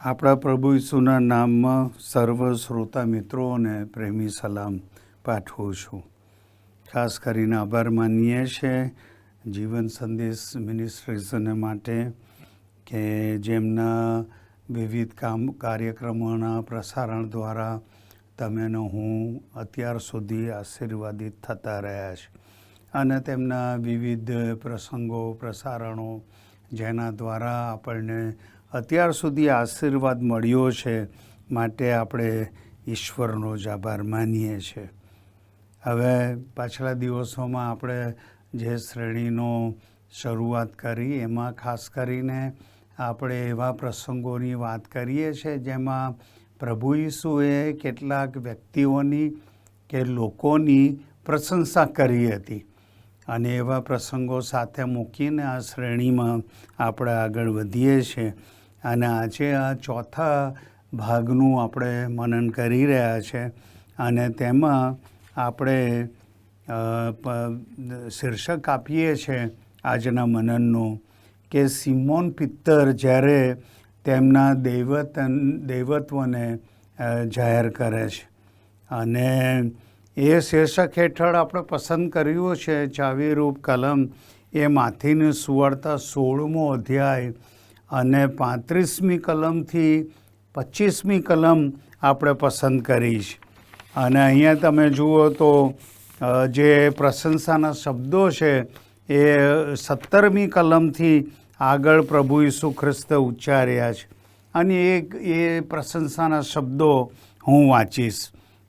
આપણા પ્રભુ ઈસુના નામમાં સર્વ શ્રોતા મિત્રોને પ્રેમી સલામ પાઠવું છું. ખાસ કરીને આભાર માનીએ છીએ જીવન સંદેશ મિનિસ્ટ્રીઝને માટે કે જેમના વિવિધ કાર્યક્રમોના પ્રસારણ દ્વારા તમે હું અત્યાર સુધી આશીર્વાદિત થતા રહ્યા છે અને તેમના વિવિધ પ્રસંગો પ્રસારણો જેના દ્વારા આપણને અત્યાર સુધી આશીર્વાદ મળ્યો છે માટે આપણે ઈશ્વરનો જ આભાર માનીએ છીએ. હવે પાછલા દિવસોમાં આપણે જે શ્રેણીનો શરૂઆત કરી એમાં ખાસ કરીને આપણે એવા પ્રસંગોની વાત કરીએ છીએ જેમાં પ્રભુ ઈસુએ કેટલાક વ્યક્તિઓની કે લોકોની પ્રશંસા કરી હતી અને એવા પ્રસંગો સાથે મૂકીને આ શ્રેણીમાં આપણે આગળ વધીએ છીએ. અને આજે આ ચોથા ભાગનું આપણે મનન કરી રહ્યા છે અને તેમાં આપણે શીર્ષક આપીએ છીએ આજના મનનનું કે સિમોન પિત્તર જ્યારે તેમના દૈવત્વને જાહેર કરે છે. અને એ શીર્ષક હેઠળ આપણે પસંદ કર્યું છે ચાવીરૂપ કલમ એ માથીની સુવાર્તા 16મો અધ્યાય અને 35મી કલમથી 25મી કલમ આપણે પસંદ કરી છે. અને અહીંયા તમે જુઓ તો જે પ્રશંસાના શબ્દો છે એ 17મી કલમથી આગળ પ્રભુ ઈસુ ખ્રિસ્તે ઉચ્ચાર્યા છે અને એ પ્રશંસાના શબ્દો હું વાંચીશ.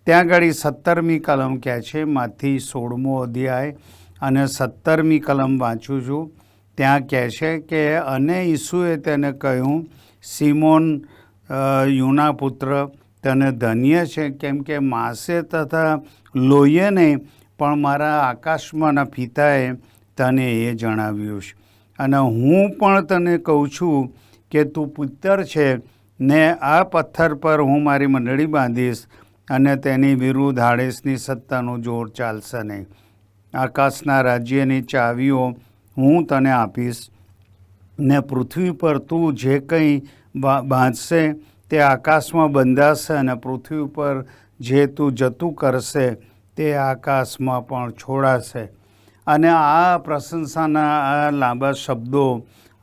ત્યાં આગળ 17મી કલમ કહે છે, માંથી 16મો અધ્યાય અને 17મી કલમ વાંચું છું. ત્યાં કહે છે કે અને ઈસુએ તેને કહ્યું, સિમોન યુના પુત્ર, તને ધન્ય છે, કેમ કે માંસે તથા લોહીએ નહીં પણ મારા આકાશમાંના પિતાએ તને એ જણાવ્યું છે. અને હું પણ તને કહું છું કે તું પુત્ર છે ને આ પથ્થર પર હું મારી મંડળી બાંધીશ અને તેની વિરુદ્ધ આડેસની સત્તાનું જોર ચાલશે નહીં. આકાશના રાજ્યની ચાવીઓ હું તને આપીશ ને પૃથ્વી પર તું જે કંઈ બાંધશે તે આકાશમાં બંધાશે અને પૃથ્વી પર જે તું જતું કરશે તે આકાશમાં પણ છોડાશે. અને આ પ્રશંસાના આ લાંબા શબ્દો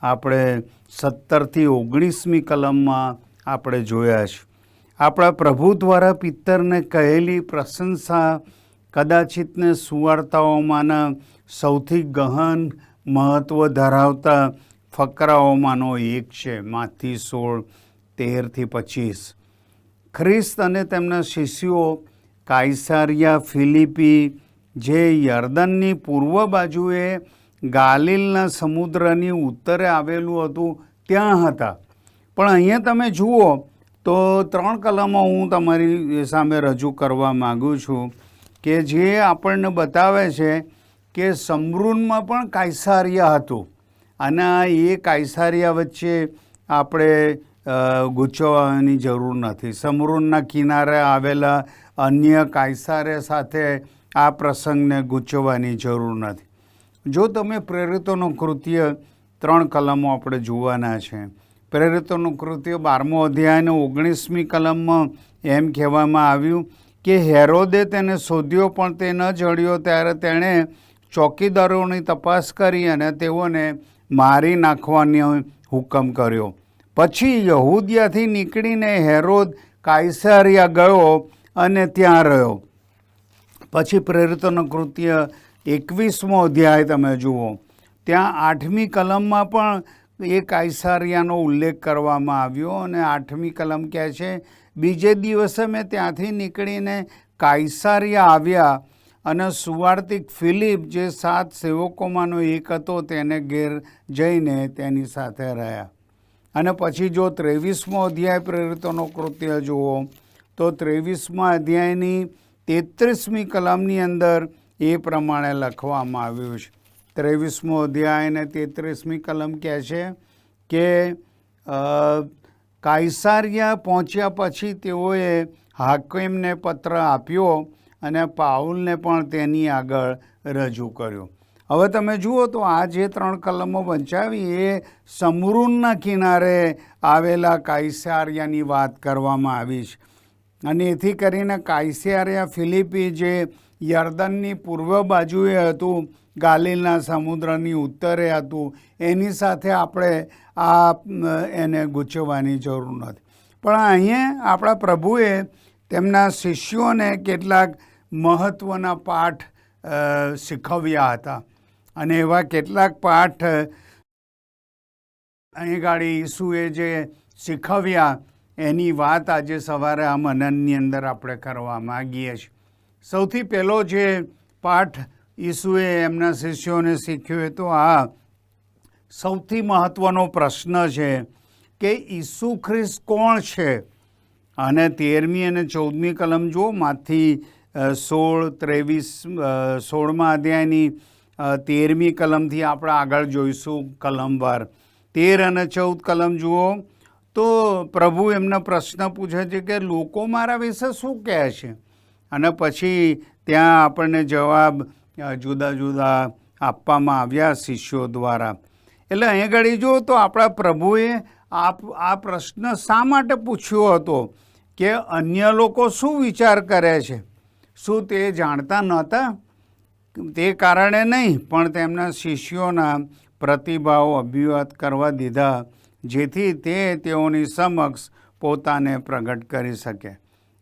આપણે 17થી 19મી કલમમાં આપણે જોયા છે. આપણા પ્રભુ દ્વારા પિત્તરને કહેલી પ્રશંસા કદાચિતને સુવાર્તાઓમાંના સૌથી ગહન મહત્ત્વ ધરાવતા ફકરાઓમાંનો એક છે. માથી 16:13-25. ખ્રિસ્ત અને તેમના શિષ્યો કાઇસારિયા ફિલિપી જે યર્દનની પૂર્વ બાજુએ ગાલિલના સમુદ્રની ઉત્તરે આવેલું હતું ત્યાં હતા. પણ અહીંયા તમે જુઓ તો 3 કલમો હું તમારી સામે રજૂ કરવા માગું છું કે જે આપણને બતાવે છે કે સમરૂનમાં પણ કાઇસારિયા હતું અને એ કાઇસારિયા વચ્ચે આપણે ગૂંચવવાની જરૂર નથી. સમરૂનના કિનારે આવેલા અન્ય કાઇસારિયા સાથે આ પ્રસંગને ગૂંચવવાની જરૂર નથી. જો તમે પ્રેરિતોનું કૃત્ય 3 કલમો આપણે જોવાના છે. પ્રેરિતોનું કૃત્ય 12મો અધ્યાયને 19મી કલમમાં એમ કહેવામાં આવ્યું કે હેરોદે તેને શોધ્યો પણ તે ન જડ્યો ત્યારે તેણે ચોકીદારોની તપાસ કરી અને તેઓને મારી નાખવાનો હુકમ કર્યો. પછી યહૂદિયાથી નીકળીને હેરોદ કાઇસારિયા ગયો અને ત્યાં રહ્યો. પછી પ્રેરિતોનું કૃત્ય 21મો અધ્યાય તમે જુઓ, ત્યાં 8મી કલમમાં પણ એ કાઇસારિયાનો ઉલ્લેખ કરવામાં આવ્યો અને 8મી કલમ કહે છે, બીજે દિવસે મેં ત્યાંથી નીકળીને કાઇસારિયા આવ્યા અને સુવાર્તિક ફિલિપ જે 7 સેવકોમાંનો એક હતો તેને ઘેર જઈને તેની સાથે રહ્યા. અને પછી જો 23મો અધ્યાય પ્રેરિતોનો કૃત્ય જુઓ તો 23મા અધ્યાયની 33મી કલમની અંદર એ પ્રમાણે લખવામાં આવ્યું છે. 23મો અધ્યાય અને 33મી કલમ કહે છે કે કાઇસારિયા પહોંચ્યા પછી તેઓએ હાકીમને પત્ર આપ્યો અને પાઉલને પણ તેની આગળ રજૂ કર્યો. હવે તમે જુઓ તો આ જે 3 કલમો વંચાવી એ સમરૂનના કિનારે આવેલા કાઇસારિયાની વાત કરવામાં આવી છે. અને એથી કરીને કાઇસારિયા ફિલિપી જે યર્દનની પૂર્વ બાજુએ હતું, ગાલિલના સમુદ્રની ઉત્તરે હતું, એની સાથે આપણે એને ગૂંચવવાની જરૂર નથી. પણ અહીંયા આપણા પ્રભુએ તેમના શિષ્યોને કેટલાક મહત્ત્વના પાઠ શીખવ્યા હતા. અને એવા કેટલાક પાઠ અહીં ગાડી ઈસુએ જે શીખવ્યા એની વાત આજે સવારે આ મનનની અંદર આપણે કરવા માગીએ છીએ. સૌથી પહેલો જે પાઠ ઈસુએ એમના શિષ્યોને શીખ્યો તો આ સૌથી મહત્ત્વનો પ્રશ્ન છે કે ઈસુ ખ્રિસ્ત કોણ છે. અને 13મી અને 14મી કલમ જુઓ, માથી 16 અધ્યાયની 13મી કલમથી આપણે આગળ જોઈશું કલમવાર. 13 અને 14 કલમ જુઓ તો પ્રભુ એમને પ્રશ્ન પૂછે છે કે લોકો મારા વિશે શું કહે છે. અને પછી ત્યાં આપણને જવાબ જુદા જુદા આપવામાં આવ્યા શિષ્યો દ્વારા. એટલે અહીં ઘડી જુઓ તો આપણા પ્રભુએ આ પ્રશ્ન શા માટે પૂછ્યો હતો કે અન્ય લોકો શું વિચાર કરે છે? શું તે જાણતા નહોતા? તે કારણે નહીં, પણ તેમના શિષ્યોના પ્રતિભાવ અભિવ્યક્ત કરવા દીધા, જેથી તે તેઓની સમક્ષ પોતાને પ્રગટ કરી શકે.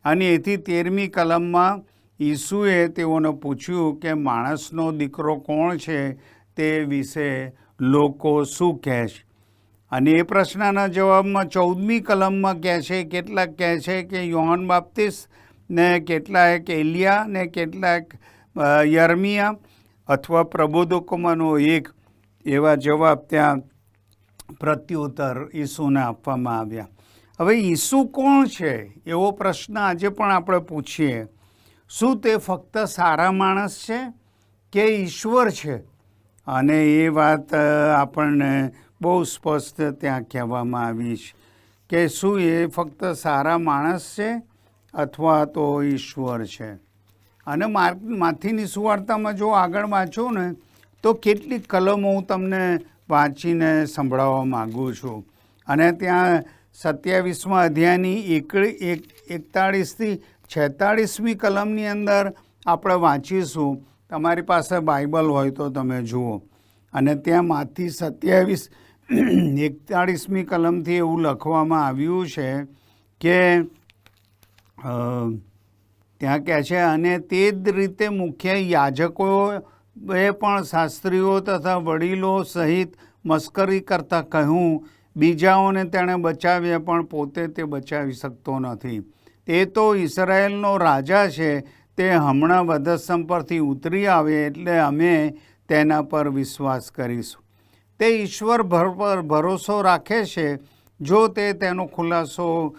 અને એથી 13મી કલમમાં ઈસુએ તેઓને પૂછ્યું કે માણસનો દીકરો કોણ છે તે વિશે લોકો શું કહે છે. અને એ પ્રશ્નના જવાબમાં 14મી કલમમાં કહે છે, કેટલાક કહે છે કે યોહાન બાપ્તિસ્ત, ને કેટલાક એલિયા, ને કેટલાક યર્મિયા અથવા પ્રબોધકોમાંનો એક, એવા જવાબ ત્યાં પ્રત્યુત્તર ઈસુને આપવામાં આવ્યા. હવે ઈસુ કોણ છે એવો પ્રશ્ન આજે પણ આપણે પૂછીએ. શું તે ફક્ત સારા માણસ છે કે ઈશ્વર છે? અને એ વાત આપણને બહુ સ્પષ્ટ ત્યાં કહેવામાં આવી છે કે શું એ ફક્ત સારા માણસ છે અથવા તો ઈશ્વર છે. અને માથીની સુવાર્તામાં જો આગળ વાંચો ને તો કેટલીક કલમો હું તમને વાંચીને સંભળાવવા માગું છું. અને ત્યાં 27મા અધ્યાયની 41થી 46મી કલમની અંદર આપણે વાંચીશું. તમારી પાસે બાઇબલ હોય તો તમે જુઓ. અને ત્યાં માથી 41મી કલમથી એવું લખવામાં આવ્યું છે કે ત્યાં કહે છે, અને તે જ રીતે મુખ્ય યાજકોએ પણ શાસ્ત્રીઓ તથા વડીલો સહિત મસ્કરી કરતાં કહ્યું, બીજાઓને તેણે બચાવ્યા પણ પોતે તે બચાવી શકતો નથી. તે તો ઇસરાયેલનો રાજા છે, તે હમણાં વધસ્તંભ પરથી ઉતરી આવે એટલે અમે તેના પર વિશ્વાસ કરીશું. તે ઈશ્વર પર ભરોસો રાખે છે. જો તે તેનો ખુલાસો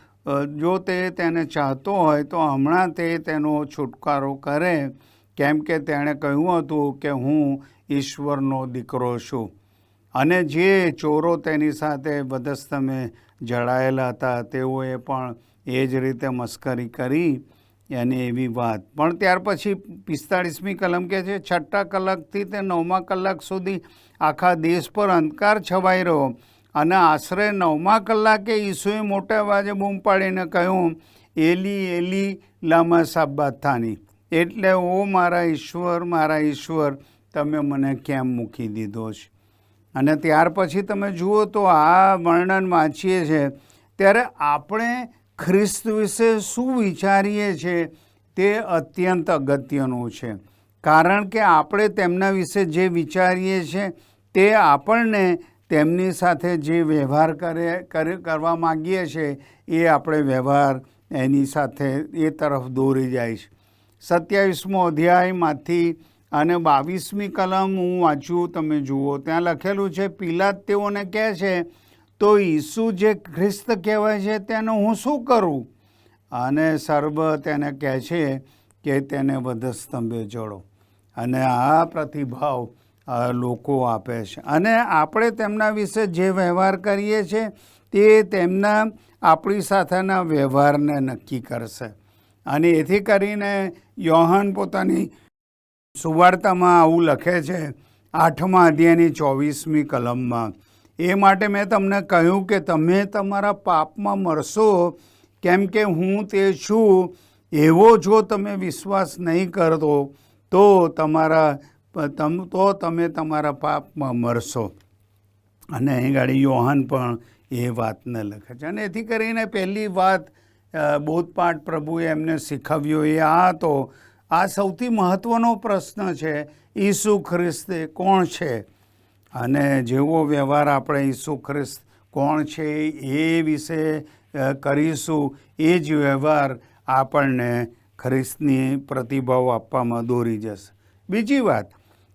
જો તે તેને ચાહતો હોય તો હમણાં તે તેનો છુટકારો કરે, કેમ કે તેણે કહ્યું હતું કે હું ઈશ્વરનો દીકરો છું. અને જે ચોરો તેની સાથે વધસ્તંભે જડાયેલા હતા તેઓએ પણ એ જ રીતે મસ્કરી કરી અને એવી વાત. પણ ત્યાર પછી 45મી કલમ કહે છે, 6 કલાકથી તે 9મા કલાક સુધી આખા દેશ પર અંધકાર છવાઈ રહ્યો. અને આશરે 9મા કલાકે ઈસુએ મોટા અવાજે બૂમ પાડીને કહ્યું, એલી એલી લામા સાબક્થાની, એટલે ઓ મારા ઈશ્વર, તમે મને કેમ મૂકી દીધો છે. અને ત્યાર પછી તમે જુઓ તો આ વર્ણન વાંચીએ છીએ ત્યારે આપણે ખ્રિસ્ત વિશે શું વિચારીએ છીએ તે અત્યંત અગત્યનું છે. કારણ કે આપણે તેમના વિશે જે વિચારીએ છીએ તે આપણને તેમની સાથે જે વ્યવહાર કરવા માગીએ છીએ એ આપણે વ્યવહાર એની સાથે એ તરફ દોરી જાય છે. 27મો અધ્યાયમાંથી અને 22મી કલમ હું વાંચું, તમે જુઓ. ત્યાં લખેલું છે, પિલાત તેઓને કહે છે, તો ઈસુ જે ખ્રિસ્ત કહેવાય છે તેનું હું શું કરું? અને સર્બ તેને કહે છે કે તેને વધસ્તંભે જોડો. અને આ પ્રતિભાવ લોકો આપે છે. અને આપણે તેમના વિશે જે વ્યવહાર કરીએ છીએ તે તેમના આપણી સાથેના વ્યવહારને નક્કી કરશે. અને એથી કરીને યોહાન પોતાની સુવાર્તામાં આવું લખે છે 8મા અધ્યાયની 24મી કલમમાં. એ માટે મેં તમને કહ્યું કે તમે તમારા પાપમાં મરશો, કેમ કે હું તે છું એવો જો તમે વિશ્વાસ નહીં કરતો તો તમે તમારા પાપમાં મરશો. અને અહીં ગાડી યોહાન પણ એ વાતને લખે છે. અને એથી કરીને પહેલી વાત બોધપાઠ પ્રભુએ એમને શીખવ્યો એ આ હતો. આ સૌથી મહત્ત્વનો પ્રશ્ન છે, ઈસુ ખ્રિસ્ત કોણ છે? અને જેવો વ્યવહાર આપણે ઈસુ ખ્રિસ્ત કોણ છે એ વિશે કરીશું, એ જ વ્યવહાર આપણને ખ્રિસ્તની પ્રતિભાવ આપવામાં દોરી જશે. બીજી વાત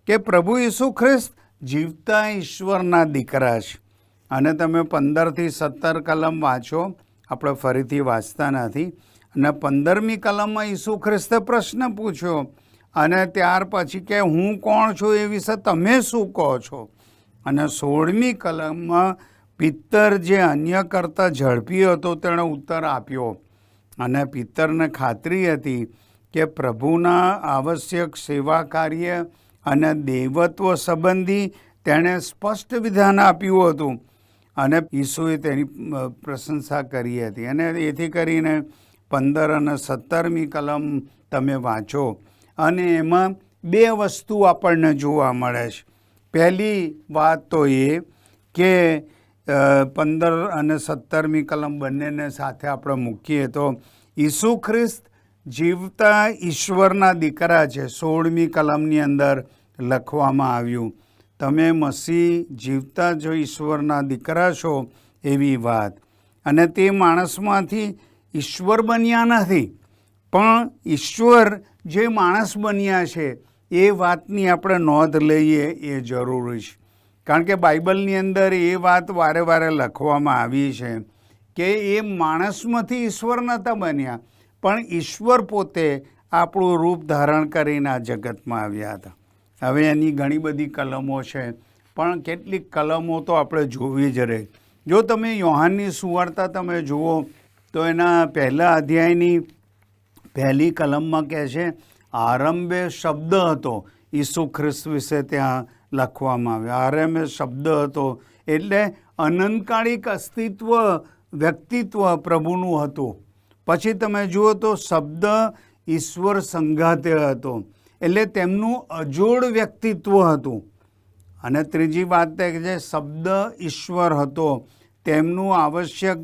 કે પ્રભુ ઈસુ ખ્રિસ્ત જીવતા ઈશ્વરના દીકરા છે. અને તમે 15થી 17 કલમ વાંચો, આપણે ફરીથી વાંચતા નથી. અને 15મી કલમમાં ઈસુ ખ્રિસ્તે પ્રશ્ન પૂછ્યો, અને ત્યાર પછી કે હું કોણ છું એ વિશે તમે શું કહો છો? અને 16મી કલમમાં પિત્તર જે અન્ય કરતાં ઝડપી હતો તેણે ઉત્તર આપ્યો. અને પિત્તરને ખાતરી હતી કે પ્રભુના આવશ્યક સેવા કાર્ય અને દૈવત્વ સંબંધી તેણે સ્પષ્ટ વિધાન આપ્યું હતું. અને ઈસુએ તેની પ્રશંસા કરી હતી. અને એથી કરીને 15 અને 17મી કલમ તમે વાંચો, અને એમાં 2 વસ્તુ આપણને જોવા મળે છે. પહેલી વાત તો એ કે 15 અને 17મી કલમ બંનેને સાથે આપણે મૂકીએ તો ઈસુ ખ્રિસ્ત જીવતા ઈશ્વરના દીકરા છે. 16મી કલમની અંદર લખવામાં આવ્યું, તમે મસીહ જીવતા જો ઈશ્વરના દીકરા છો, એવી વાત. અને તે માણસમાંથી ઈશ્વર બન્યા નથી, પણ ઈશ્વર જે માણસ બન્યા છે એ વાતની આપણે નોંધ લઈએ એ જરૂરી છે. કારણ કે બાઇબલની અંદર એ વાત વારે વારે લખવામાં આવી છે કે એ માણસમાંથી ઈશ્વર નહોતા બન્યા, પણ ઈશ્વર પોતે આપણું રૂપ ધારણ કરીને આ જગતમાં આવ્યા હતા. હવે એની ઘણી બધી કલમો છે, પણ કેટલીક કલમો તો આપણે જોવી જ રહે. જો તમે યોહાનની સુવાર્તા તમે જુઓ તો એના 1 અધ્યાયની 1લી કલમમાં કહે છે, આરંભે શબ્દ હતો. ઈસુ ખ્રિસ્ત વિશે ત્યાં લખવામાં આવ્યું. આરંભે શબ્દ હતો એટલે અનંતકાળિક અસ્તિત્વ, વ્યક્તિત્વ પ્રભુનું હતું. પછી તમે જુઓ તો શબ્દ ઈશ્વર સંગાતે હતો, એટલે તેમનું અજોડ વ્યક્તિત્વ હતું. અને ત્રીજી વાત એ કે જે શબ્દ ઈશ્વર હતો, તેમનું આવશ્યક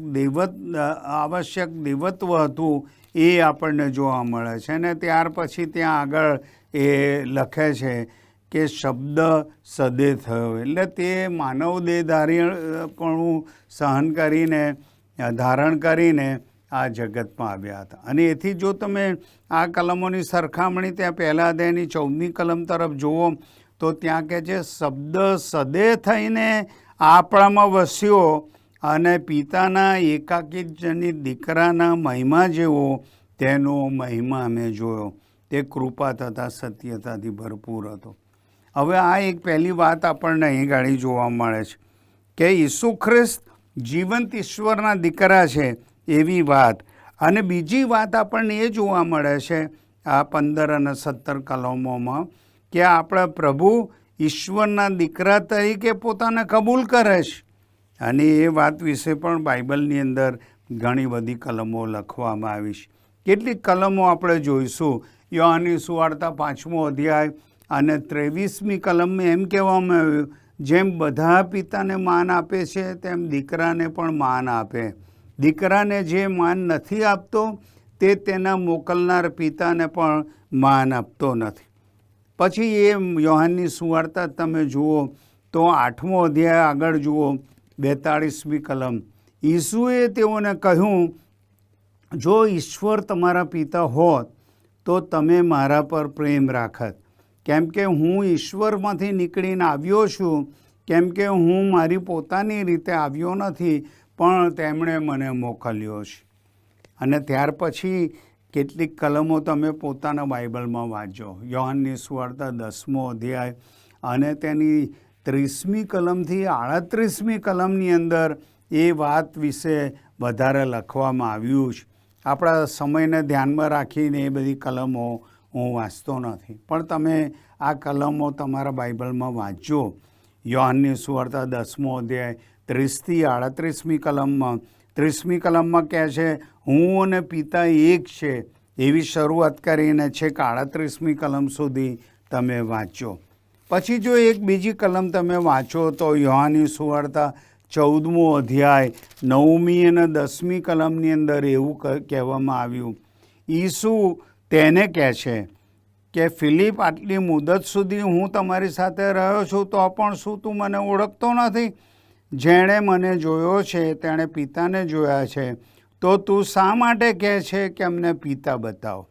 દૈવત્વ હતું, એ આપણને જોવા મળે છે. અને ત્યાર પછી ત્યાં આગળ એ લખે છે કે શબ્દ સદે થયો, એટલે તે માનવ દેહધારીપણું સહન કરીને, ધારણ કરીને આ જગતમાં આવ્યા હતા. અને એથી જો તમે આ કલમોની સરખામણી ત્યાં 1 અધ્યાયની 14મી કલમ તરફ જુઓ તો ત્યાં કહે છે, શબ્દ સદે થઈને આપણામાં વસ્યો અને પિતાના એકાકી જનિત દીકરાના મહિમા જેવો તેનો મહિમા અમે જોયો. તે કૃપા તથા સત્યતાથી ભરપૂર હતો. હવે આ એક પહેલી વાત આપણને અહીં ગાડી જોવા મળે છે કે ઈસુ ખ્રિસ્ત જીવંત ઈશ્વરના દીકરા છે, એવી વાત. અને બીજી વાત આપણને એ જોવા મળે છે આ 15 અને 17 કલમોમાં કે આપણા પ્રભુ ઈશ્વરના દીકરા તરીકે પોતાને કબૂલ કરે છે. અને એ વાત વિશે પણ બાઇબલની અંદર ઘણી બધી કલમો લખવામાં આવી છે. કેટલીક કલમો આપણે જોઈશું. યોહાનની સુવાર્તા 5મો અધ્યાય અને 23મી કલમમાં એમ કહેવામાં આવ્યું, જેમ બધા પિતાને માન આપે છે તેમ દીકરાને પણ માન આપે. દીકરાને જે માન નથી આપતો તે તેના મોકલનાર પિતાને પણ માન આપતો નથી. પછી એ યોહાનની સુવાર્તા તમે જુઓ તો 8મો અધ્યાય આગળ જુઓ, 42મી કલમ. ઈસુએ તેઓને કહ્યું, જો ઈશ્વર તમારા પિતા હોત તો તમે મારા પર પ્રેમ રાખત, કેમ કે હું ઈશ્વરમાંથી નીકળીને આવ્યો છું. કેમ કે હું મારી પોતાની રીતે આવ્યો નથી, પણ તેમણે મને મોકલ્યો છે. અને ત્યાર પછી કેટલીક કલમો તમે પોતાના બાઇબલમાં વાંચો. યોહાનની સુવાર્તા 10મો અધ્યાય અને તેની 30મી કલમથી 38મી કલમની અંદર એ વાત વિશે વધારે લખવામાં આવ્યું છે. આપણા સમયને ધ્યાનમાં રાખીને એ બધી કલમો હું વાંચતો નથી. પણ તમે આ કલમો તમારા બાઇબલમાં વાંચજો. યોહાનની સુવાર્તા 10મો અધ્યાય 30-38મી કલમમાં 30મી કલમમાં કહે છે હું અને પિતા એક છે, એવી શરૂઆત કરીને છેક 38મી કલમ સુધી તમે વાંચો. પછી જો એક બીજી કલમ તમે વાંચો તો યોહાનની સુવાર્તા 14મો અધ્યાય 9મી અને 10મી કલમની અંદર એવું કહેવામાં આવ્યું. ઈસુ તેને કહે છે કે ફિલિપ, આટલી મુદત સુધી હું તમારી સાથે રહ્યો છું તો પણ શું તું મને ઓળખતો નથી? જેણે મને જોયો છે તેણે પિતાને જોયા છે. તો તું શા માટે કહે છે કે અમને પિતા બતાવો?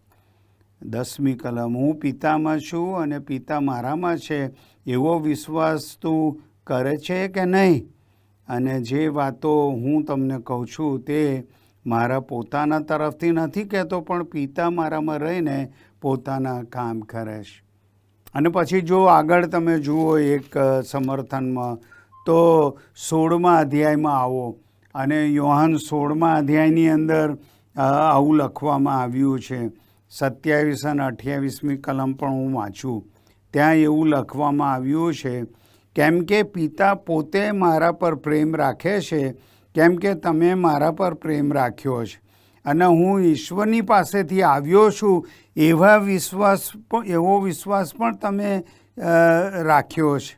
10મી કલમ, હું પિતામાં છું અને પિતા મારામાં છે, એવો વિશ્વાસ તું કરે છે કે નહીં? અને જે વાતો હું તમને કહું છું તે મારા પોતાના તરફથી નથી કહેતો, પણ પિતા મારામાં રહીને પોતાના કામ કરે છે. અને પછી જો આગળ તમે જુઓ એક સમર્થનમાં તો 16મા અધ્યાયમાં આવો અને યોહાન 16મા અધ્યાયની અંદર આવું લખવામાં આવ્યું છે. 27 અને 28મી કલમ પણ હું વાંચું. ત્યાં એવું લખવામાં આવ્યું છે, કેમ કે પિતા પોતે મારા પર પ્રેમ રાખે છે, કેમ કે તમે મારા પર પ્રેમ રાખ્યો છે અને હું ઈશ્વરની પાસેથી આવ્યો છું એવો વિશ્વાસ પણ તમે રાખ્યો છે.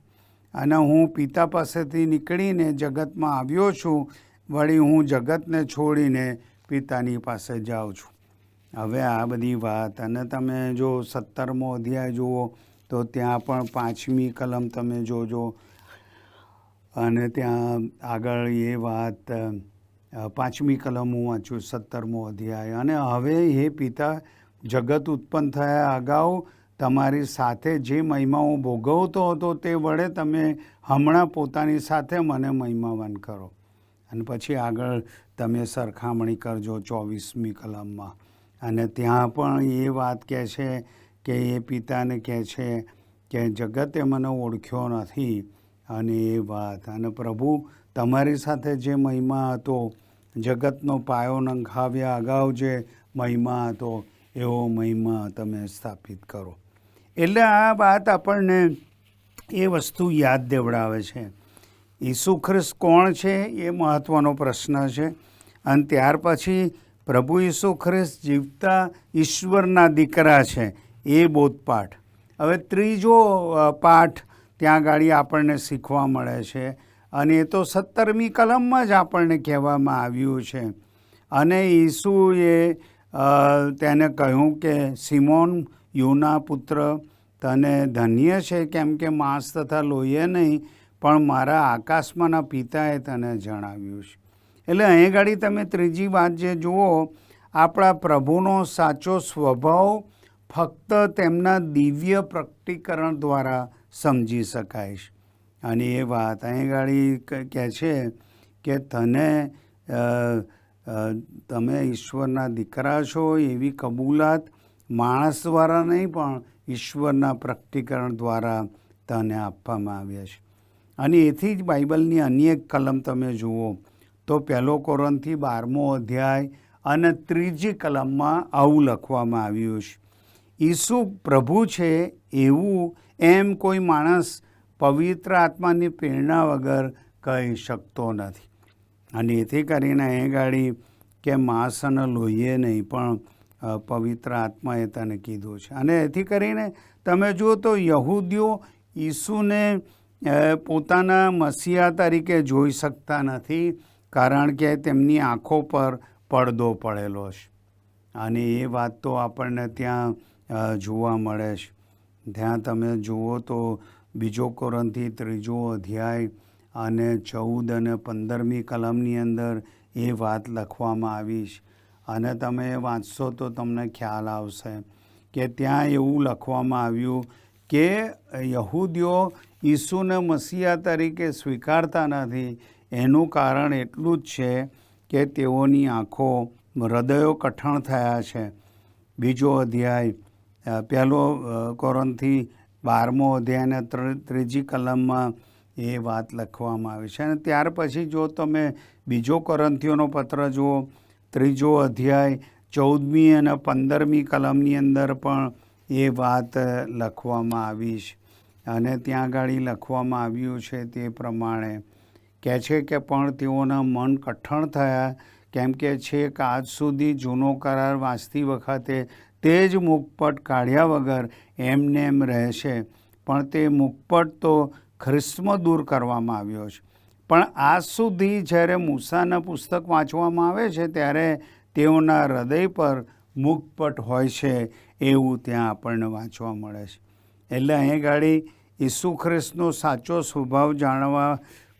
અને હું પિતા પાસેથી નીકળીને જગતમાં આવ્યો છું, વળી હું જગતને છોડીને પિતાની પાસે જાઉં છું. હવે આ બધી વાત, અને તમે જો 17મો અધ્યાય જુઓ તો ત્યાં પણ 5મી કલમ તમે જોજો અને ત્યાં આગળ એ વાત 5મી કલમ હું વાંચું 17મો અધ્યાય. અને હવે હે પિતા, જગત ઉત્પન્ન થયા અગાઉ તમારી સાથે જે મહિમા હું ભોગવતો હતો તે વડે તમે હમણાં પોતાની સાથે મને મહિમાવાન કરો. અને પછી આગળ તમે સરખામણી કરજો 24મી કલમમાં. અને ત્યાં પણ એ વાત કહે છે કે એ પિતાને કહે છે કે જગતે મને ઓળખ્યો નથી. અને એ વાત, અને પ્રભુ તમારી સાથે જે મહિમા હતો, જગતનો પાયો નંખાવ્યા અગાઉ જે મહિમા હતો એવો મહિમા તમે સ્થાપિત કરો. એટલે આ વાત આપણને એ વસ્તુ યાદ દેવડાવે છે. ઈસુ ખ્રિસ્ત કોણ છે એ મહત્ત્વનો પ્રશ્ન છે. અને ત્યાર પછી પ્રભુ ઈસુ ખ્રિસ્ત જીવતા ઈશ્વરના દીકરા છે એ બોધપાઠ. હવે ત્રીજો પાઠ ત્યાં આગળ આપણને શીખવા મળે છે અને એ તો 17મી કલમમાં જ આપણને કહેવામાં આવ્યું છે. અને ઈસુએ તેને કહ્યું કે સિમોન યોના પુત્ર, તને ધન્ય છે, કેમ કે માંસ તથા લોહીએ નહીં પણ મારા આકાશમાંના પિતાએ તને જણાવ્યું છે. એટલે અહીં ગાડી તમે ત્રીજી વાત જે જુઓ, આપણા પ્રભુનો સાચો સ્વભાવ ફક્ત તેમના દિવ્ય પ્રકટીકરણ દ્વારા સમજી શકાય છે. અને એ વાત અહીં ગાડી કહે છે કે તમે ઈશ્વરના દીકરા છો એવી કબૂલાત માણસ દ્વારા નહીં પણ ઈશ્વરના પ્રકટીકરણ દ્વારા તને આપવામાં આવ્યા છે. અને એથી જ બાઇબલની અન્ય એક કલમ તમે જુઓ તો 1 કોરિન્થી 12મો અધ્યાય અને 3જી કલમમાં આવું લખવામાં આવ્યું છે, ઈસુ પ્રભુ છે એવું એમ કોઈ માણસ પવિત્ર આત્માની પ્રેરણા વગર કહી શકતો નથી. અને એથી કરીને એ ગાડી કે માંસ અને લોહીએ નહીં પણ પવિત્ર આત્માએ તને કીધું છે. અને એથી કરીને તમે જુઓ તો યહૂદીઓ ઈસુને પોતાના મસીહા તરીકે જોઈ શકતા નથી, કારણ કે તેમની આંખો પર પડદો પડેલો છે. અને એ વાત તો આપણને ત્યાં જોવા મળે છે. ત્યાં તમે જુઓ તો 2 કોરિન્થી 3જો અધ્યાય અને 14 અને 15મી કલમની અંદર એ વાત લખવામાં આવી છે. અને તમે વાંચશો તો તમને ખ્યાલ આવશે કે ત્યાં એવું લખવામાં આવ્યું કે યહૂદીઓ ઈસુને મસીહા તરીકે સ્વીકારતા નથી. એનું કારણ એટલું જ છે કે તેઓની આંખો, હૃદયો કઠણ થયા છે. 2જો અધ્યાય 1 કોરિન્થી 12મો અધ્યાય અને 3જી કલમમાં એ વાત લખવામાં આવી છે. અને ત્યાર પછી જો તમે 2 કોરિન્થીઓનો પત્ર જુઓ 3જો અધ્યાય 14મી અને 15મી કલમની અંદર પણ એ વાત લખવામાં આવી છે. અને ત્યાં આગળ લખવામાં આવ્યું છે તે પ્રમાણે કહે છે કે પણ તેઓના મન કઠણ થયા, કેમ કે છેક આજ સુધી જૂનો કરાર વાંચતી વખતે તે જ મુખપટ કાઢ્યા વગર એમને એમ રહેશે, પણ તે મુખપટ તો ખ્રિસ્તમાં દૂર કરવામાં આવ્યો છે. પણ આજ સુધી જ્યારે મૂસાના પુસ્તક વાંચવામાં આવે છે ત્યારે તેઓના હૃદય પર મુખપટ હોય છે, એવું ત્યાં આપણને વાંચવા મળે છે. એટલે અહીં ગાડી ઈસુ ખ્રિસ્તનો સાચો સ્વભાવ જાણવા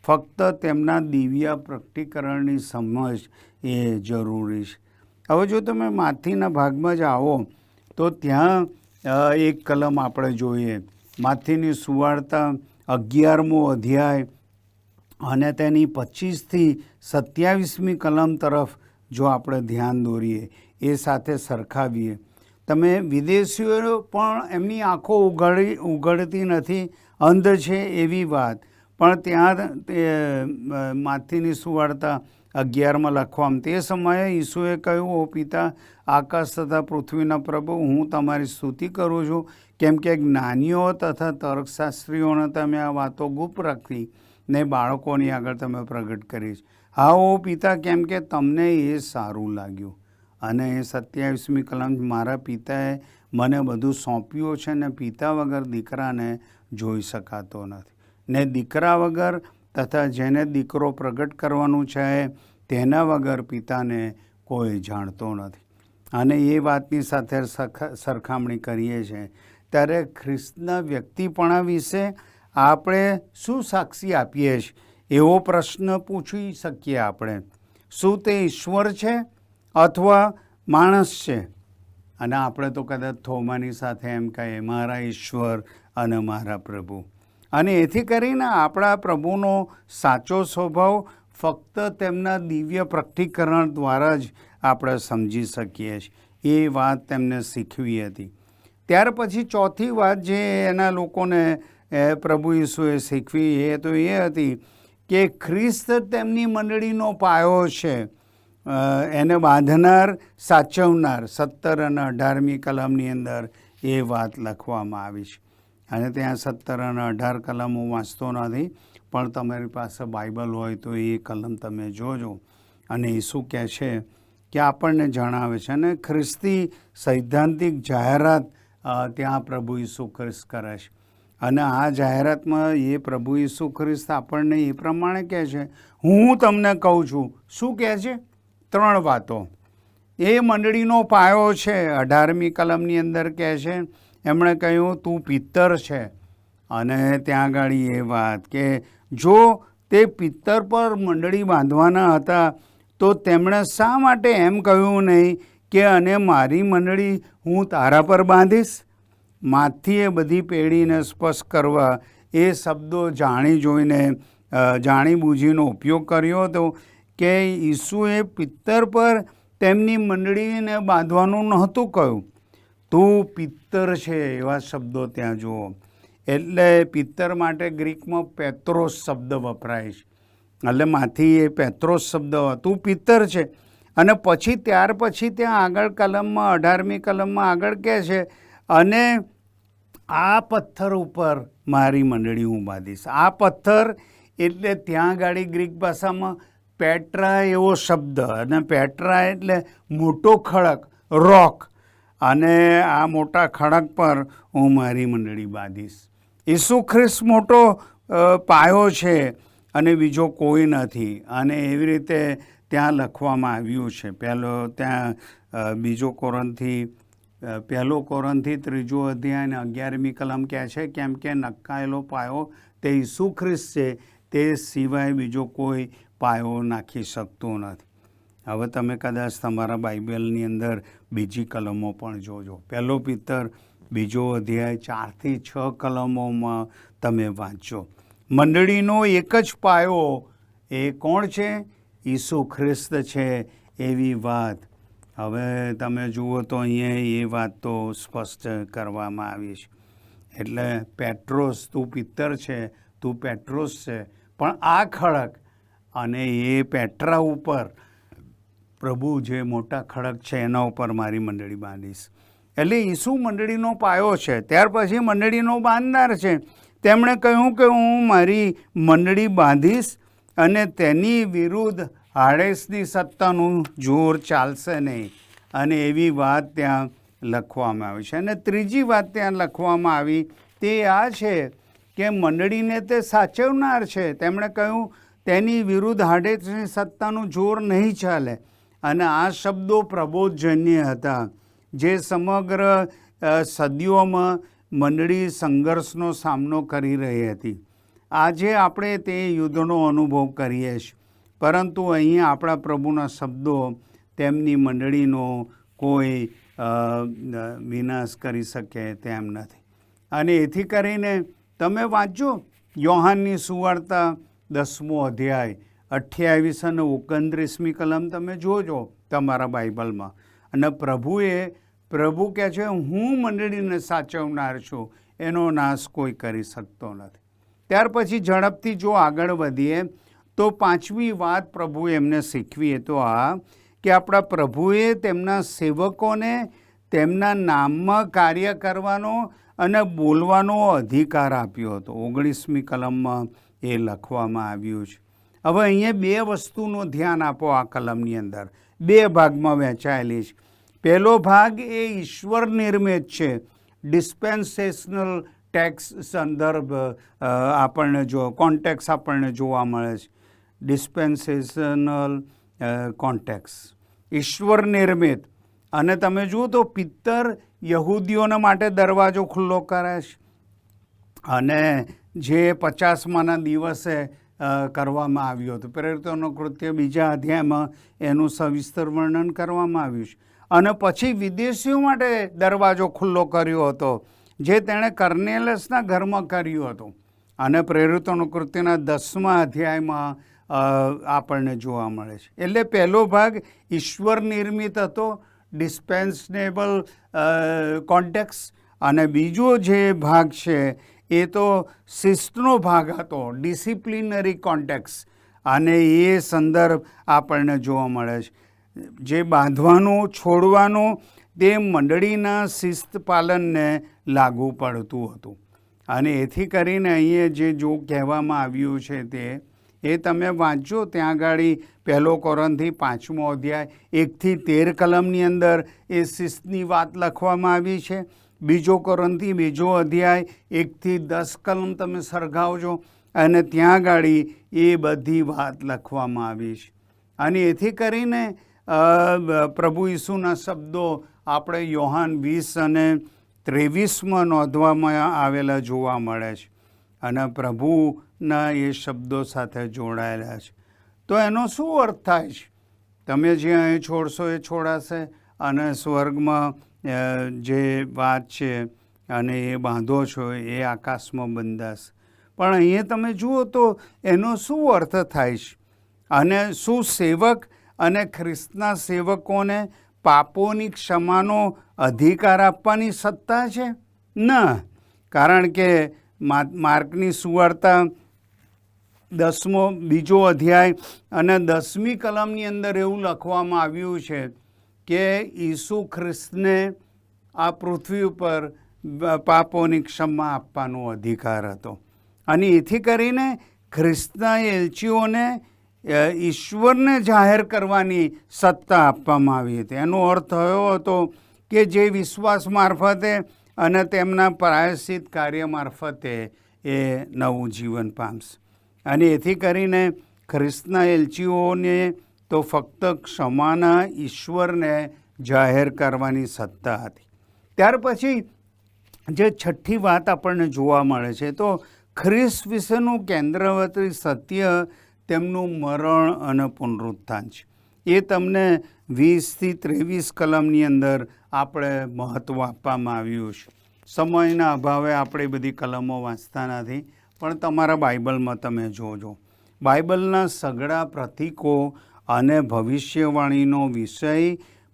ફક્ત તેમના દિવ્ય પ્રકટીકરણની સમજ એ જરૂરી છે. હવે જો તમે માથીના ભાગમાં જ આવો તો ત્યાં એક કલમ આપણે જોઈએ, માથીની સુવાર્તા 11મો અધ્યાય અને તેની 25થી 27મી કલમ તરફ જો આપણે ધ્યાન દોરીએ, એ સાથે સરખાવીએ, તમે વિદેશીઓ પણ એમની આંખો ઉઘડતી નથી, અંધ છે એવી વાત, પણ ત્યાં માથીની સુવાર્તા 11માં લખવામાં તે સમયે ઈસુએ કહ્યું, ઓ પિતા, આકાશ તથા પૃથ્વીના પ્રભુ, હું તમારી સ્તુતિ કરું છું, કેમ કે જ્ઞાનીઓ તથા તર્કશાસ્ત્રીઓને તમે આ વાતો ગુપ્ત રાખી ને બાળકોની આગળ તમે પ્રગટ કરી છે. હા ઓ પિતા, કેમ કે તમને એ સારું લાગ્યું. અને એ 27મી કલમ, મારા પિતાએ મને બધું સોંપ્યું છે ને પિતા વગર દીકરાને જોઈ શકાતો નથી, ને દીકરા વગર તથા જેને દીકરો પ્રગટ કરવાનું છે તેના વગર પિતાને કોઈ જાણતો નથી. અને એ વાતની સાથે સરખામણી કરીએ છીએ ત્યારે ખ્રિસ્તના વ્યક્તિપણા વિશે આપણે શું સાક્ષી આપીએ છીએ એવો પ્રશ્ન પૂછી શકીએ આપણે. શું તે ઈશ્વર છે અથવા માણસ છે? અને આપણે તો કદાચ થોમાની સાથે એમ કહીએ, મારા ઈશ્વર અને મારા પ્રભુ. અને એથી કરીને આપણા પ્રભુનો સાચો સ્વભાવ ફક્ત તેમના દિવ્ય પ્રકટીકરણ દ્વારા જ આપણે સમજી શકીએ છીએ. એ વાત તેમને શીખવી હતી. ત્યાર પછી ચોથી વાત જે એના લોકોને પ્રભુ ઈસુએ શીખવી એ તો એ હતી કે ખ્રિસ્ત તેમની મંડળીનો પાયો છે, એને બાંધનાર, સાચવનાર. 17 અને 18મી કલમની અંદર એ વાત લખવામાં આવી છે. અને ત્યાં 17 અને 18 કલમ હું વાંચતો નથી, પણ તમારી પાસે બાઇબલ હોય તો એ કલમ તમે જોજો. અને એ શું કહે છે કે આપણને જણાવે છે, અને ખ્રિસ્તી સૈદ્ધાંતિક જાહેરાત ત્યાં પ્રભુ ઈસુ ખ્રિસ્ત કરે છે. અને આ જાહેરાતમાં એ પ્રભુ ઈસુ ખ્રિસ્ત આપણને એ પ્રમાણે કહે છે, હું તમને કહું છું. શું કહે છે? 3 વાતો. એ મંડળીનો પાયો છે. 18મી કલમની અંદર કહે છે, એમણે કહ્યું તું પિત્તર છે. અને ત્યાં આગળ એ વાત કે જો તે પિત્તર પર મંડળી બાંધવાના હતા તો તેમણે શા માટે એમ કહ્યું નહીં કે અને મારી મંડળી હું તારા પર બાંધીશ? માથીએ બધી પેઢીને સ્પષ્ટ કરવા એ શબ્દો જાણી બૂજીનો ઉપયોગ કર્યો હતો કે ઈસુએ પિત્તર પર તેમની મંડળીને બાંધવાનું નહોતું કહ્યું. તું પિત્તર છે એવા શબ્દો ત્યાં જુઓ. એટલે પિત્તર માટે ગ્રીકમાં પેત્રોસ શબ્દ વપરાય છે. એટલે માંથી એ પેત્રોસ શબ્દ, તું પિત્તર છે. અને પછી ત્યાર પછી ત્યાં આગળ કલમમાં 18મી કલમમાં આગળ કહે છે, અને આ પથ્થર ઉપર મારી મંડળી હું બાંધીશ. આ પથ્થર એટલે ત્યાં આગળ ગ્રીક ભાષામાં પેટ્રા એવો શબ્દ, અને પેટ્રા એટલે મોટો ખડક, રોક. અને આ મોટા ખડક પર હું મારી મંડળી બાંધીશ. ઈસુ ખ્રિસ્ત મોટો પાયો છે અને બીજો કોઈ નથી. અને એવી રીતે ત્યાં લખવામાં આવ્યું છે. ત્યાં 1 કોરિન્થી 3 અધ્યાય અને 11મી કલમ કહે છે, કેમ કે નખાયેલો પાયો તે ઈસુ ખ્રિસ્ત છે, તે સિવાય બીજો કોઈ પાયો નાખી શકતો નથી. હવે તમે કદાચ તમારા બાઇબલની અંદર બીજી કલમો પણ જોજો. 1 પિત્તર 2 અધ્યાય 4 થી 6 કલમોમાં તમે વાંચો. મંડળીનો એક જ પાયો એ કોણ છે? ઈસુ ખ્રિસ્ત છે એવી વાત. હવે તમે જુઓ તો અહીંયા એ વાત તો સ્પષ્ટ કરવામાં આવી છે. એટલે પેટ્રોસ, તું પિત્તર છે, તું પેટ્રોસ છે, પણ આ ખડક અને એ પેટ્રા ઉપર પ્રભુ જે મોટા ખડક છે એના ઉપર મારી મંડળી બાંધીશ. એટલે ઈસુ મંડળીનો પાયો છે. ત્યાર પછી મંડળીનો બાંધનાર છે. તેમણે કહ્યું કે હું મારી મંડળી બાંધીશ અને તેની વિરુદ્ધ હાડેસની સત્તાનું જોર ચાલશે નહીં. અને એવી વાત ત્યાં લખવામાં આવી છે. અને ત્રીજી વાત ત્યાં લખવામાં આવી તે આ છે કે મંડળીને તે સાચવનાર છે. તેમણે કહ્યું તેની વિરુદ્ધ હાડેસની સત્તાનું જોર નહીં ચાલે. અને આ શબ્દો પ્રબોધજન્ય હતા, જે સમગ્ર સદીઓમાં મંડળી સંઘર્ષનો સામનો કરી રહી હતી. આજે આપણે તે યુદ્ધનો અનુભવ કરીએ છીએ, પરંતુ અહીં આપણા પ્રભુના શબ્દો તેમની મંડળીનો કોઈ વિનાશ કરી શકે તેમ નથી. અને એથી કરીને તમે વાંચો યોહાનની સુવાર્તા 10મો અધ્યાય 28 અને 29મી કલમ તમે જોજો તમારા બાઇબલમાં. અને પ્રભુ કહે છે હું મંડળીને સાચવનાર છું, એનો નાશ કોઈ કરી શકતો નથી. ત્યાર પછી ઝડપથી જો આગળ વધીએ તો 5મી વાત પ્રભુએ એમને શીખવી તો આ કે આપણા પ્રભુએ તેમના સેવકોને તેમના નામમાં કાર્ય કરવાનો અને બોલવાનો અધિકાર આપ્યો હતો. 19મી કલમમાં એ લખવામાં આવ્યું છે. હવે અહીંયા 2 વસ્તુનું ધ્યાન આપો. આ કલમની અંદર 2 ભાગમાં વહેંચાયેલી છે. પહેલો ભાગ એ ઈશ્વર નિર્મિત છે. ડિસ્પેન્સેશનલ ટેક્સ સંદર્ભ આપણને કોન્ટેક્સ આપણને જોવા મળે છે. ડિસ્પેન્સેશનલ કોન્ટેક્સ ઈશ્વર નિર્મિત. અને તમે જુઓ તો પિત્તર યહૂદીઓના માટે દરવાજો ખુલ્લો કરે છે. અને જે 50માના દિવસે કરવામાં આવ્યું હતું. પ્રેરિતોનું કૃત્ય 2 અધ્યાયમાં એનું સવિસ્તર વર્ણન કરવામાં આવ્યું છે. અને પછી વિદેશીઓ માટે દરવાજો ખુલ્લો કર્યો હતો, જે તેણે કર્નેલસના ઘરમાં કર્યું હતું. અને પ્રેરિતોનું કૃત્યના 10મા અધ્યાયમાં આપણને જોવા મળે છે. એટલે પહેલો ભાગ ઈશ્વર નિર્મિત હતો, ડિસ્પેન્સેબલ કોન્ટેક્સ. અને બીજો જે ભાગ છે એ તો શિસ્તનો ભાગ હતો, ડિસિપ્લિનરી કોન્ટેક્સ. અને એ સંદર્ભ આપણને જોવા મળે છે. જે બાંધવાનું છોડવાનું તે મંડળીના શિસ્ત પાલનને લાગુ પડતું હતું. અને એથી કરીને અહીંયા જે કહેવામાં આવ્યું છે એ તમે વાંચો ત્યાં આગળ 1 કોરિન્થી 5મો અધ્યાય 1થી 13 કલમની અંદર એ શિસ્તની વાત લખવામાં આવી છે. 2 કોરિન્થી 2 અધ્યાય 1થી 10 કલમ તમે સરખાવજો અને ત્યાં આગળ એ બધી વાત લખવામાં આવી છે. અને એથી કરીને પ્રભુ ઈસુના શબ્દો આપણે યોહાન 20 અને 23માં નોંધવામાં આવેલા જોવા મળે છે. અને પ્રભુના એ શબ્દો સાથે જોડાયેલા છે. તો એનો શું અર્થ થાય છે? તમે જે અહીં છોડશો એ છોડાશે, અને સ્વર્ગમાં જે વાત છે અને એ બાંધો છો એ આકાશમાં બંધાશે. પણ અહીંયા તમે જુઓ તો એનો શું અર્થ થાય છે? અને શું સેવક અને ખ્રિસ્તના સેવકોને પાપોની ક્ષમાનો અધિકાર આપવાની સત્તા છે? ના. કારણ કે માર્કની સુવાર્તા 2 અધ્યાય અને 10મી કલમની અંદર એવું લખવામાં આવ્યું છે કે ઈસુ ખ્રિસ્તને આ પૃથ્વી ઉપર પાપોની ક્ષમા આપવાનો અધિકાર હતો. અને એથી કરીને ખ્રિસ્તના એલચીઓને ઈશ્વરને જાહેર કરવાની સત્તા આપવામાં આવી હતી. એનો અર્થ એવો હતો કે જે વિશ્વાસ મારફતે અને તેમના પ્રાયશ્ચિત કાર્ય મારફતે એ નવું જીવન પામશે. અને એથી કરીને ખ્રિસ્તના એલચીઓને તો ફક્ત ક્ષમાના ઈશ્વરને જાહેર કરવાની સત્તા હતી. ત્યાર પછી જે 6ઠ્ઠી વાત આપણને જોવા મળે છે તો ખ્રિસ્ત વિશેનું કેન્દ્રવર્તી સત્ય તેમનું મરણ અને પુનરુત્થાન છે. એ તમને 20થી 23 કલમની અંદર આપણે મહત્ત્વ આપવામાં આવ્યું છે. સમયના અભાવે આપણે બધી કલમો વાંચતા નથી, પણ તમારા બાઇબલમાં તમે જોજો. બાઇબલના સઘળા પ્રતીકો અને ભવિષ્યવાણીનો વિષય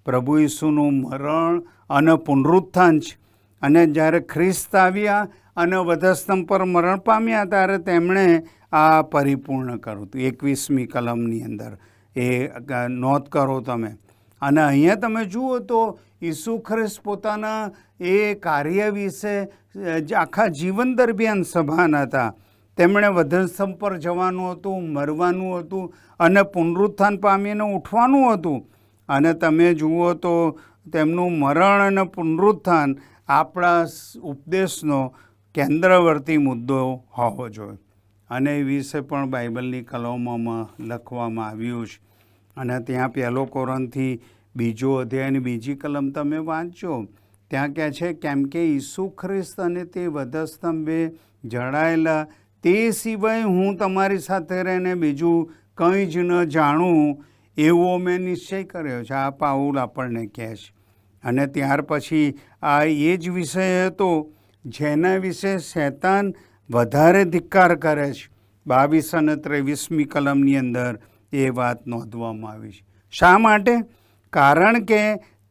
પ્રભુ ઈસુનું મરણ અને પુનરુત્થાન છે. અને જ્યારે ખ્રિસ્ત આવ્યા અને વધસ્તંભ પર મરણ પામ્યા ત્યારે તેમણે આ પરિપૂર્ણ કર્યું હતું. 21મી કલમની અંદર એ નોંધ કરો તમે. અને અહીંયા તમે જુઓ તો ઈસુ ખ્રિસ્ત પોતાના એ કાર્ય વિશે આખા જીવન દરમિયાન સભાન હતા. તેમણે વધસ્તંભ પર જવાનું હતું, મરવાનું હતું અને પુનરુત્થાન પામીને ઉઠવાનું હતું. અને તમે જુઓ તો તેમનું મરણ અને પુનરુત્થાન આપણા ઉપદેશનો કેન્દ્રવર્તી મુદ્દો હોવો જોઈએ. અને એ વિશે પણ બાઇબલની કલમોમાં લખવામાં આવ્યું છે. અને ત્યાં 1 કોરિન્થી 2 અધ્યાયની 2 કલમ તમે વાંચો, ત્યાં કહે છે, કેમ કે ઈસુ ખ્રિસ્ત અને તે વધસ્તંભે જડાયેલા તે સિવાય હું તમારી સાથે રહીને બીજું કંઈ જ ન જાણું એવો મેં નિશ્ચય કર્યો છે. આ પાઉલ આપણને કહે છે. અને ત્યાર પછી આ એ જ વિષય હતો જેના વિશે શૈતાન વધારે ધિક્કાર કરે છે. 22 અને 23મી કલમની અંદર એ વાત નોંધવામાં આવી છે. શા માટે? કારણ કે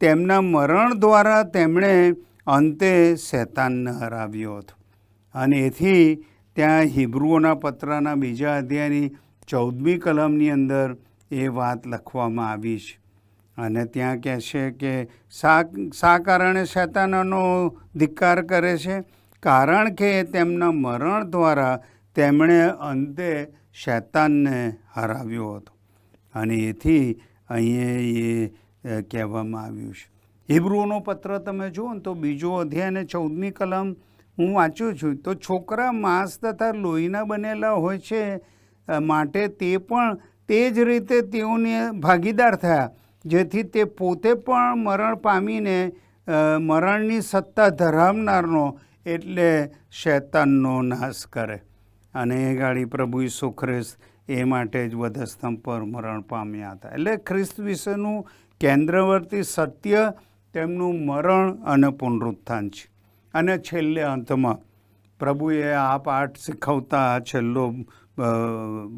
તેમના મરણ દ્વારા તેમણે અંતે શૈતાનને હરાવ્યો હતો. અને એથી ત્યાં હિબ્રુઓના પત્રના 2 અધ્યાયની 14મી કલમની અંદર એ વાત લખવામાં આવી છે. અને ત્યાં કહે છે કે શા કારણે શૈતાનનો ધિક્કાર કરે છે? કારણ કે તેમના મરણ દ્વારા તેમણે અંતે શૈતાનને હરાવ્યો હતો. અને એથી અહીં એ કહેવામાં આવ્યું છે. હિબ્રુઓનો પત્ર તમે જુઓ ને તો 2 અધ્યાય અને 14મી કલમ હું વાંચું છું, તો છોકરા માંસ તથા લોહીના બનેલા હોય છે, માટે તે પણ તે જ રીતે તેઓને ભાગીદાર થયા, જેથી તે પોતે પણ મરણ પામીને મરણની સત્તા ધરાવનારનો એટલે શૈતાનનો નાશ કરે. અને એ ગાડી પ્રભુ ઈસુ ખ્રિસ્ત એ માટે જ વધસ્તંભ પર મરણ પામ્યા હતા. એટલે ખ્રિસ્ત વિશેનું કેન્દ્રવર્તી સત્ય તેમનું મરણ અને પુનરુત્થાન છે. અને છેલ્લે અંતમાં પ્રભુએ આ પાઠ શીખવતા છેલ્લો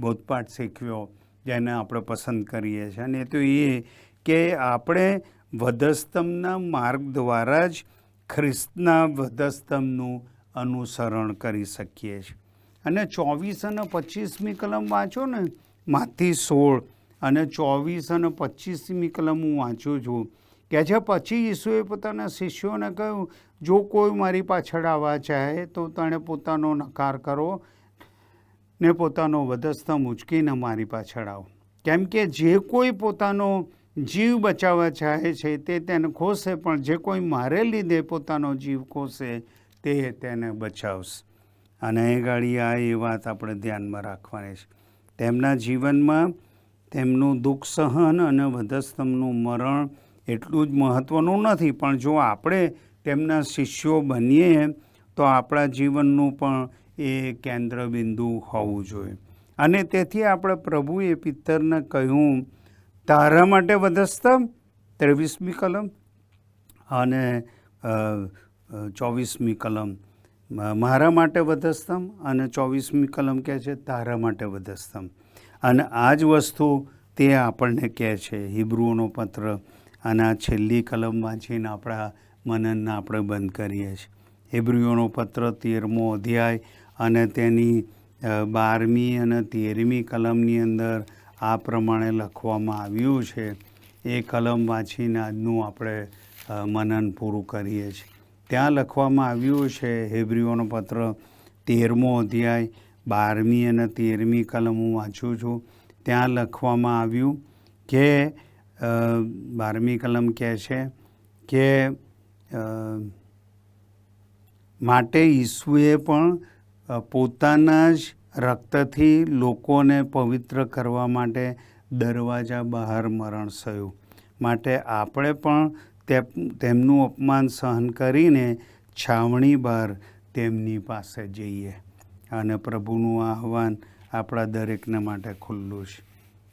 બોધપાઠ શીખવ્યો, જેને આપણે પસંદ કરીએ છીએ. અને તો એ કે આપણે વધસ્તંભના માર્ગ દ્વારા જ ખ્રિસ્તના વધસ્તંભનું અનુસરણ કરી શકીએ છીએ. અને 24 અને 25મી કલમ વાંચો ને, માથી 16 અને 24 અને 25મી કલમ હું વાંચું છું, કે છે પછી ઈસુએ પોતાના શિષ્યોને કહ્યું, જો કોઈ મારી પાછળ આવવા ચાહે તો તેણે પોતાનો નકાર કરો ને પોતાનો વધસ્તંભ ઉંચકીને મારી પાછળ આવો. કેમ કે જે કોઈ પોતાનો જીવ બચાવવા ચાહે છે તે તેને ખોશે, પણ જે કોઈ મારે લીધે પોતાનો જીવ ખોશે તે તેને બચાવશે. અને એ ગાડી એ વાત આપણે ધ્યાનમાં રાખવાની છે. તેમના જીવનમાં તેમનું દુઃખ સહન અને વધસ્તંભનું મરણ એટલું જ મહત્ત્વનું નથી, પણ જો આપણે તેમના શિષ્યો બનીએ તો આપણા જીવનનું પણ એ કેન્દ્રબિંદુ હોવું જોઈએ. અને તેથી આપણે પ્રભુએ પિત્તરને કહ્યું, તારા માટે વધસ્તંભ 23મી કલમ અને 24મી કલમ, મારા માટે વધસ્તંભ અને 24મી કલમ કહે છે તારા માટે વધસ્તંભ. અને આ જ વસ્તુ તે આપણને કહે છે. હિબ્રુઓનો પત્ર અને આ છેલ્લી કલમ વાંચીને આપણા મનનને આપણે બંધ કરીએ છીએ. હિબ્રુઓનો પત્ર 13મો અધ્યાય અને તેની 12મી અને 13મી કલમની અંદર આ પ્રમાણે લખવામાં આવ્યું છે. એ કલમ વાંચીને આજનું આપણે મનન પૂરું કરીએ છીએ. ત્યાં લખવામાં આવ્યું છે, હિબ્રુઓનો પત્ર 13મો અધ્યાય 12મી અને 13મી કલમ હું વાંચું છું. ત્યાં લખવામાં આવ્યું કે 12મી કલમ કહે છે કે માટે ઈસુએ પણ પોતાના જ રક્તથી લોકોને પવિત્ર કરવા માટે દરવાજા બહાર મરણ સહ્યું. માટે આપણે પણ તેમનું અપમાન સહન કરીને છાવણી બહાર તેમની પાસે જઈએ. અને પ્રભુનું આહવાન આપણા દરેકને માટે ખુલ્લું છે.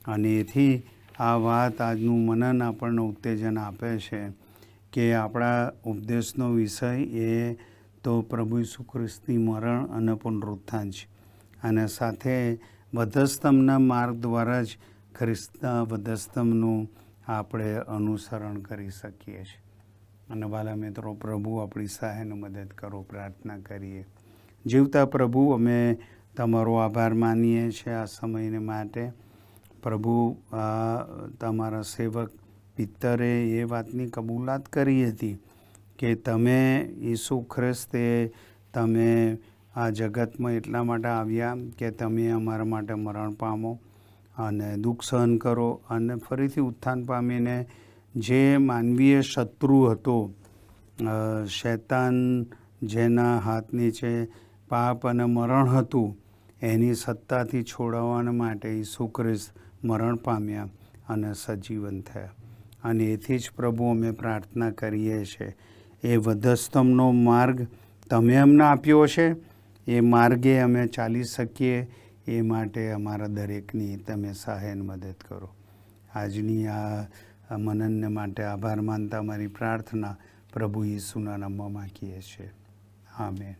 અને એથી આ વાત આજનું મનન આપણને ઉત્તેજન આપે છે કે આપણા ઉપદેશનો વિષય એ તો પ્રભુ ઈસુ ખ્રિસ્તની મરણ અને પુનરુત્થાન છે. અને સાથે વધસ્તંભના માર્ગ દ્વારા જ ખ્રિસ્તના વધસ્તંભનું આપણે અનુસરણ કરી શકીએ છીએ. અને વાલા મિત્રો, પ્રભુ આપણી સહાયને મદદ કરો. પ્રાર્થના કરીએ. જીવતા પ્રભુ, અમે તમારો આભાર માનીએ છીએ આ સમયને માટે. પ્રભુ, તમારા સેવક પિત્તરે એ વાતની કબૂલાત કરી હતી કે તમે ઈસુ ખ્રિસ્તે તમે આ જગતમાં એટલા માટે આવ્યા કે તમે અમારા માટે મરણ પામો અને દુઃખ સહન કરો અને ફરીથી ઉત્થાન પામીને જે માનવીય શત્રુ હતો, શૈતાન જેના હાથ નીચે પાપ અને મરણ હતું, એની સત્તાથી છોડાવવા માટે ઈસુ ખ્રિસ્ત મરણ પામ્યા અને સજીવન થયા. અને એથી જ પ્રભુ અમે પ્રાર્થના કરીએ છીએ, એ વધસ્તંભનો માર્ગ તમે અમને આપ્યો છે, એ માર્ગે અમે ચાલી શકીએ એ માટે અમારા દરેકની તમે સહાય અને મદદ કરો. આજની આ મનનને માટે આભાર માનતા મારી પ્રાર્થના પ્રભુ ઈસુના નામમાં માંગીએ છીએ. આમેન.